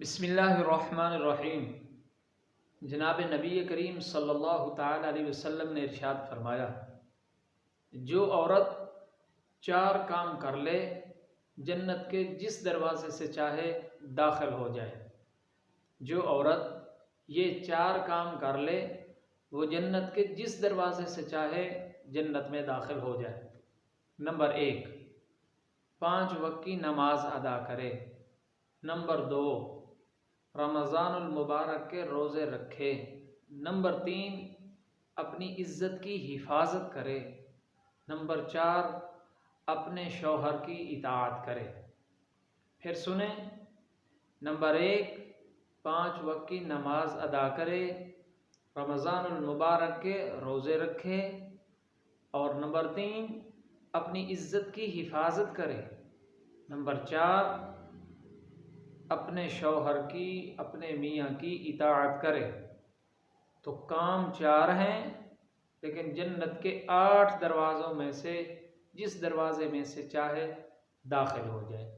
بسم اللہ الرحمن الرحیم۔ جناب نبی کریم صلی اللہ تعالی علیہ وسلم نے ارشاد فرمایا، جو عورت 4 کام کر لے جنت کے جس دروازے سے چاہے داخل ہو جائے۔ جو عورت یہ 4 کام کر لے وہ جنت کے جس دروازے سے چاہے جنت میں داخل ہو جائے۔ نمبر 1، 5 وقت کی نماز ادا کرے۔ نمبر 2، رمضان المبارک کے روزے رکھے۔ نمبر 3، اپنی عزت کی حفاظت کرے۔ نمبر 4، اپنے شوہر کی اطاعت کرے۔ پھر سنیں، نمبر 1، 5 وقت کی نماز ادا کرے، رمضان المبارک کے روزے رکھے، اور نمبر 3، اپنی عزت کی حفاظت کرے۔ نمبر 4، اپنے شوہر کی، اپنے میاں کی اطاعت کرے۔ تو کام 4 ہیں، لیکن جنت کے 8 دروازوں میں سے جس دروازے میں سے چاہے داخل ہو جائے۔